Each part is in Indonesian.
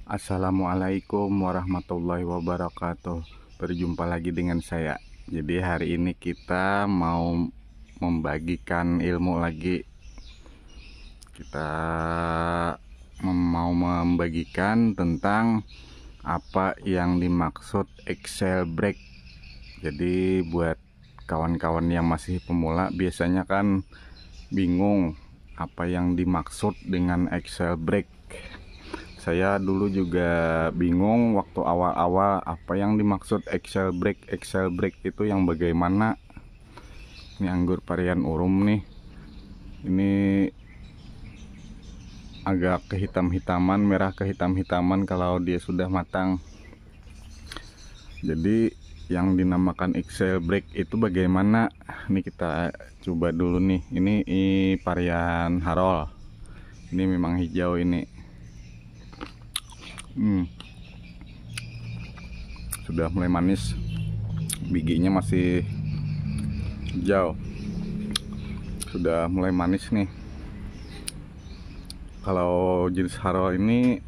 Assalamualaikum warahmatullahi wabarakatuh. Berjumpa lagi dengan saya. Jadi hari ini kita mau membagikan ilmu lagi. Kita mau membagikan tentang apa yang dimaksud Excel break. Jadi buat kawan-kawan yang masih pemula biasanya kan bingung apa yang dimaksud dengan Excel break. Saya dulu juga bingung waktu awal-awal apa yang dimaksud Excel break. Excel break itu yang bagaimana? Ini anggur varian urum nih. Ini agak kehitam-hitaman, merah kehitam-hitaman kalau dia sudah matang. Jadi yang dinamakan Excel break itu bagaimana? Ini kita coba dulu nih. Ini varian Harol. Ini memang hijau ini. Sudah mulai manis, bijinya masih hijau, sudah mulai manis nih. Kalau jenis Harol ini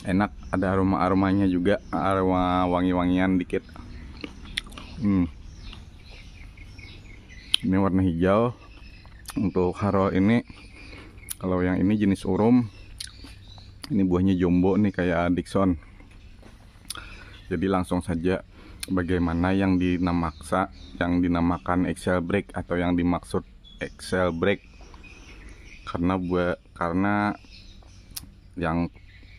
enak, ada aroma-aromanya juga, aroma wangi-wangian dikit. Ini warna hijau untuk Harol ini. Kalau yang ini jenis urum, ini buahnya jumbo nih kayak Dickson. Jadi langsung saja, bagaimana yang dinamakan Excel break atau yang dimaksud Excel break. Karena yang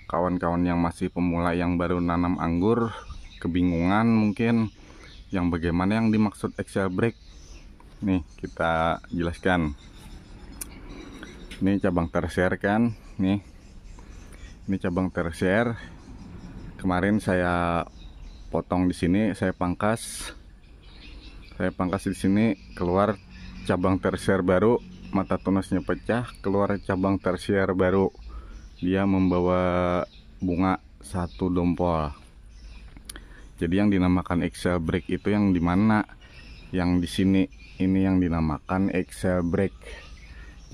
kawan-kawan yang masih pemula yang baru nanam anggur kebingungan mungkin yang bagaimana yang dimaksud Excel break. Nih kita jelaskan. Ini cabang tersier kan, nih. Ini cabang tersier. Kemarin saya potong di sini, saya pangkas di sini, keluar cabang tersier baru, mata tunasnya pecah, keluar cabang tersier baru. Dia membawa bunga satu dompol. Jadi yang dinamakan Excel break itu yang dimana? Yang di sini ini yang dinamakan Excel break.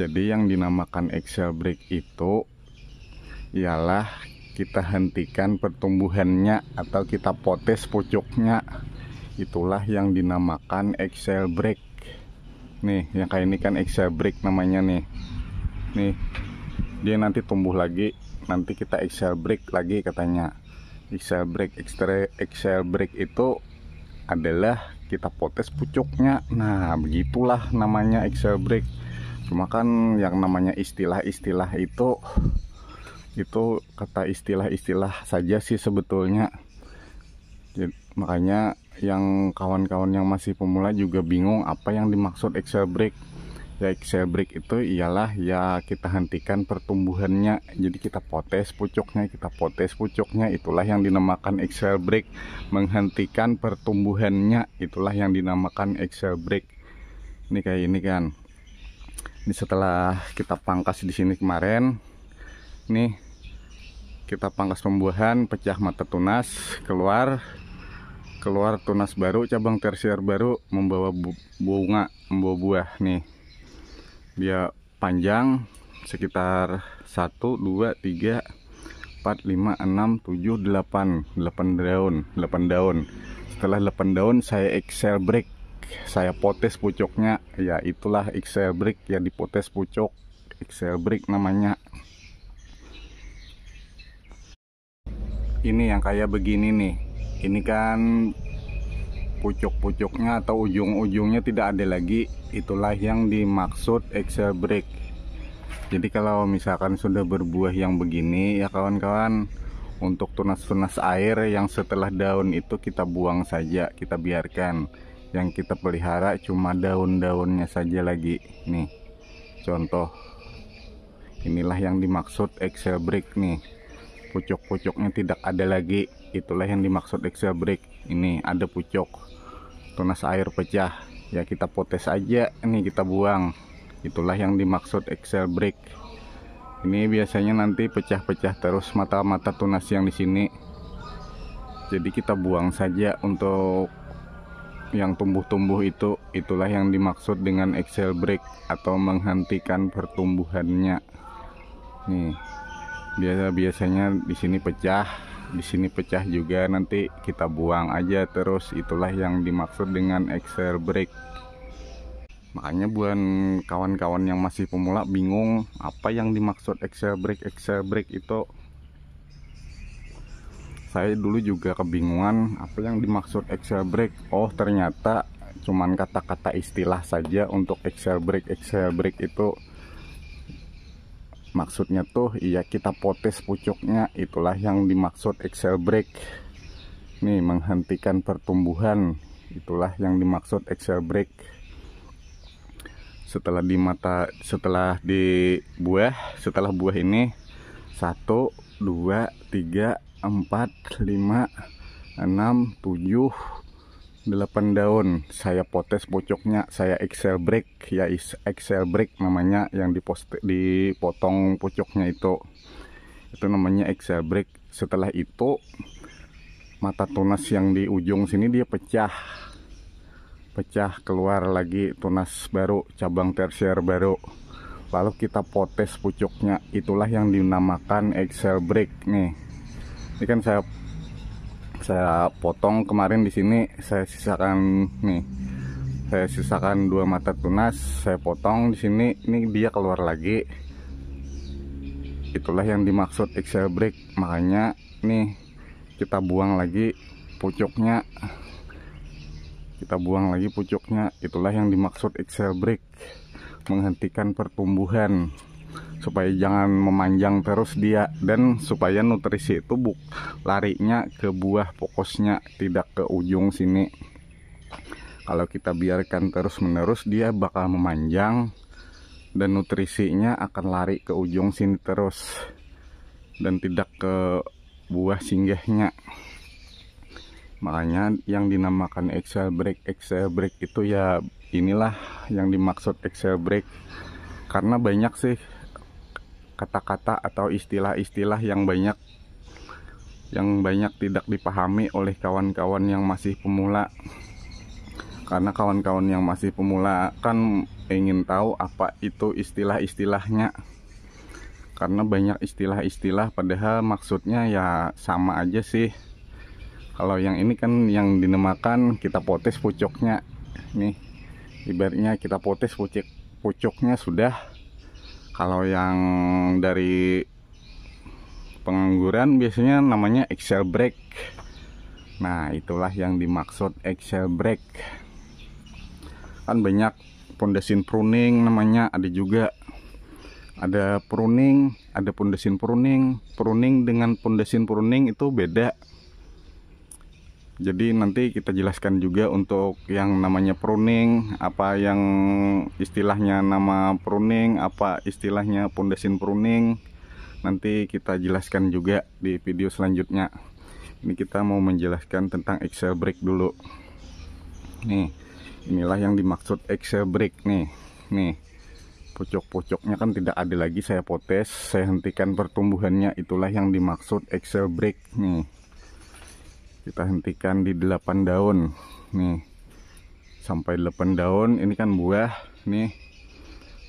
Jadi yang dinamakan Excel break itu ialah kita hentikan pertumbuhannya atau kita potes pucuknya. Itulah yang dinamakan Excel break. Nih yang kayak ini kan Excel break namanya nih. Nih dia nanti tumbuh lagi, nanti kita Excel break lagi katanya. Excel break itu adalah kita potes pucuknya. Nah begitulah namanya Excel break. Cuma kan yang namanya istilah-istilah itu kata istilah-istilah saja sih sebetulnya. Jadi, makanya yang kawan-kawan yang masih pemula juga bingung apa yang dimaksud Excel break. Ya Excel break itu ialah ya kita hentikan pertumbuhannya. Jadi kita potes pucuknya, itulah yang dinamakan Excel break. Menghentikan pertumbuhannya, itulah yang dinamakan Excel break. Ini kayak ini kan. Ini setelah kita pangkas di sini kemarin. Nih kita pangkas pembuahan, pecah mata tunas, keluar tunas baru, cabang tersier baru, membawa bunga, membawa buah. Nih dia panjang sekitar 1, 2, 3, 4, 5, 6, 7, 8 daun. Setelah 8 daun saya Excel break, saya potes pucuknya. Ya itulah Excel break, ya dipotes pucuk, Excel break namanya. Ini yang kayak begini nih, ini kan pucuk-pucuknya atau ujung-ujungnya tidak ada lagi, itulah yang dimaksud Excel break. Jadi kalau misalkan sudah berbuah yang begini ya kawan-kawan, untuk tunas-tunas air yang setelah daun itu kita buang saja, kita biarkan. Yang kita pelihara cuma daun-daunnya saja lagi. Nih contoh, inilah yang dimaksud Excel break nih. Pucuk-pucuknya tidak ada lagi, itulah yang dimaksud Excel break. Ini ada pucuk, tunas air pecah, ya kita potes aja, ini kita buang, itulah yang dimaksud Excel break. Ini biasanya nanti pecah-pecah terus mata-mata tunas yang di sini, jadi kita buang saja. Untuk yang tumbuh-tumbuh itu, itulah yang dimaksud dengan Excel break atau menghentikan pertumbuhannya. Nih Biasanya di sini pecah, di sini pecah juga, nanti kita buang aja terus. Itulah yang dimaksud dengan excel brake. Makanya buat kawan-kawan yang masih pemula bingung apa yang dimaksud excel brake. Excel brake itu saya dulu juga kebingungan apa yang dimaksud excel brake. Oh, ternyata cuman kata-kata istilah saja untuk excel brake. Excel brake itu maksudnya tuh iya kita potes pucuknya, itulah yang dimaksud excel brake. Nih, menghentikan pertumbuhan, itulah yang dimaksud excel brake. Setelah buah ini 1, 2, 3, 4, 5, 6, 7, 8 daun saya potes pucuknya, saya excel brake. Ya, excel brake namanya, yang dipotong pucuknya itu namanya excel brake. Setelah itu mata tunas yang di ujung sini dia pecah, keluar lagi tunas baru, cabang tersier baru, lalu kita potes pucuknya, itulah yang dinamakan excel brake. Nih, ini kan saya potong kemarin. Di sini saya sisakan, nih saya sisakan 2 mata tunas, saya potong di sini, ini dia keluar lagi, itulah yang dimaksud excel brake. Makanya nih kita buang lagi pucuknya, itulah yang dimaksud excel brake, menghentikan pertumbuhan supaya jangan memanjang terus dia, dan supaya nutrisi itu larinya ke buah pokoknya, tidak ke ujung sini. Kalau kita biarkan terus menerus dia bakal memanjang dan nutrisinya akan lari ke ujung sini terus dan tidak ke buah singgahnya. Makanya yang dinamakan excel brake. Excel brake itu ya inilah yang dimaksud excel brake. Karena banyak sih kata-kata atau istilah-istilah yang banyak tidak dipahami oleh kawan-kawan yang masih pemula. Karena kawan-kawan yang masih pemula kan ingin tahu apa itu istilah-istilahnya. Karena banyak istilah-istilah padahal maksudnya ya sama aja sih. Kalau yang ini kan yang dinamakan kita potes pucuknya. Nih, ibaratnya kita potes pucuknya sudah. Kalau yang dari pengangguran biasanya namanya excel brake. Nah, itulah yang dimaksud excel brake. Kan banyak pondesin pruning namanya, ada juga. Ada pruning, ada pondesin pruning. Pruning dengan pondesin pruning itu beda. Jadi nanti kita jelaskan juga untuk yang namanya pruning, apa yang istilahnya nama pruning, apa istilahnya pondesin pruning. Nanti kita jelaskan juga di video selanjutnya. Ini kita mau menjelaskan tentang excel brake dulu. Nih, inilah yang dimaksud excel brake nih. Nih, pucuk-pucuknya kan tidak ada lagi, saya potes, saya hentikan pertumbuhannya, itulah yang dimaksud excel brake nih. Kita hentikan di 8 daun nih, sampai 8 daun. Ini kan buah nih,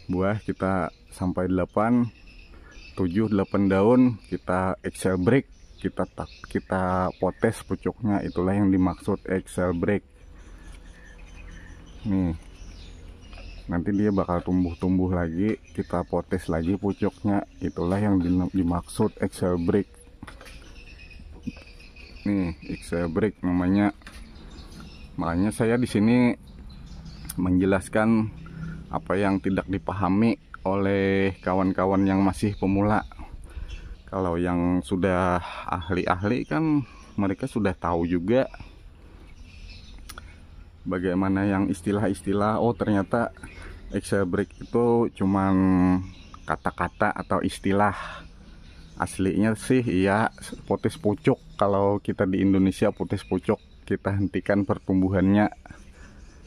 buah kita sampai 8, 7, 8 daun kita excel brake, kita potes pucuknya, itulah yang dimaksud excel brake nih. Nanti dia bakal tumbuh lagi, kita potes lagi pucuknya, itulah yang dimaksud excel brake nih. Excel brake namanya. Makanya saya di sini menjelaskan apa yang tidak dipahami oleh kawan-kawan yang masih pemula. Kalau yang sudah ahli-ahli kan mereka sudah tahu juga bagaimana yang istilah-istilah. Oh, ternyata excel brake itu cuman kata-kata atau istilah. Aslinya sih iya potes pucuk. Kalau kita di Indonesia potes pucuk, kita hentikan pertumbuhannya.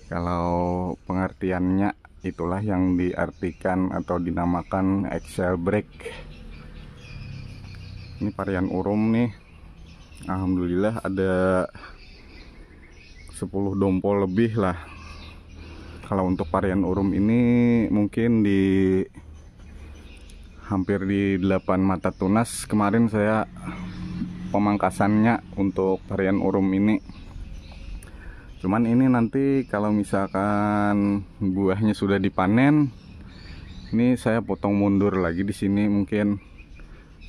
Kalau pengertiannya itulah yang diartikan atau dinamakan excel brake. Ini varian urum nih, alhamdulillah ada 10 dompol lebih lah. Kalau untuk varian urum ini mungkin di hampir di 8 mata tunas kemarin saya pemangkasannya untuk varian urum ini. Cuman ini nanti kalau misalkan buahnya sudah dipanen, ini saya potong mundur lagi di sini. Mungkin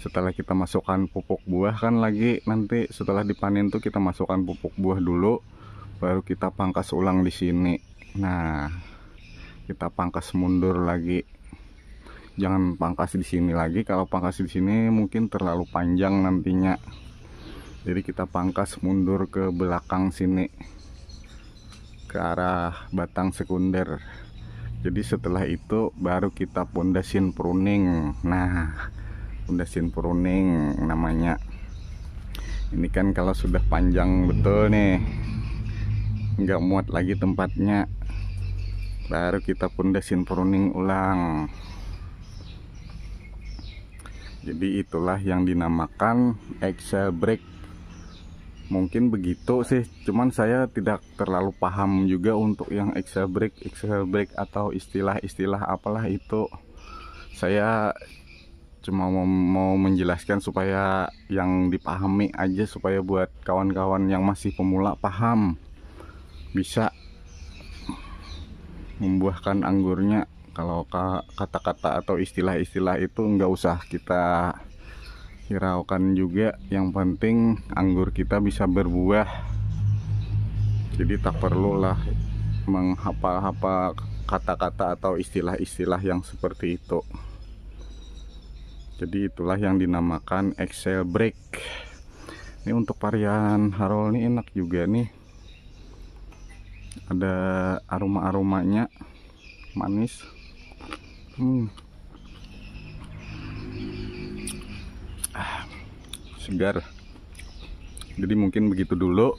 setelah kita masukkan pupuk buah kan lagi, nanti setelah dipanen tuh kita masukkan pupuk buah dulu, baru kita pangkas ulang di sini. Nah, kita pangkas mundur lagi. Jangan pangkas di sini lagi. Kalau pangkas di sini mungkin terlalu panjang nantinya. Jadi kita pangkas mundur ke belakang sini, ke arah batang sekunder. Jadi setelah itu baru kita pondasin pruning. Nah, pondasin pruning namanya. Ini kan kalau sudah panjang betul nih, nggak muat lagi tempatnya, baru kita pondasin pruning ulang. Jadi itulah yang dinamakan axle brake. Mungkin begitu sih, cuman saya tidak terlalu paham juga untuk yang axle brake atau istilah-istilah apalah itu. Saya cuma mau menjelaskan supaya yang dipahami aja, supaya buat kawan-kawan yang masih pemula paham, bisa membuahkan anggurnya. Kalau kata-kata atau istilah-istilah itu nggak usah kita hiraukan juga, yang penting anggur kita bisa berbuah. Jadi tak perlulah menghafal-hafal kata-kata atau istilah-istilah yang seperti itu. Jadi itulah yang dinamakan axle brake. Ini untuk varian Harol ini enak juga nih, ada aroma-aromanya manis. Segar. Jadi mungkin begitu dulu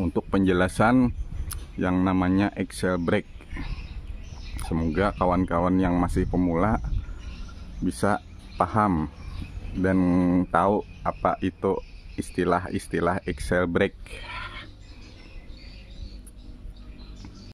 untuk penjelasan yang namanya axle brake. Semoga kawan-kawan yang masih pemula bisa paham dan tahu apa itu istilah-istilah axle brake.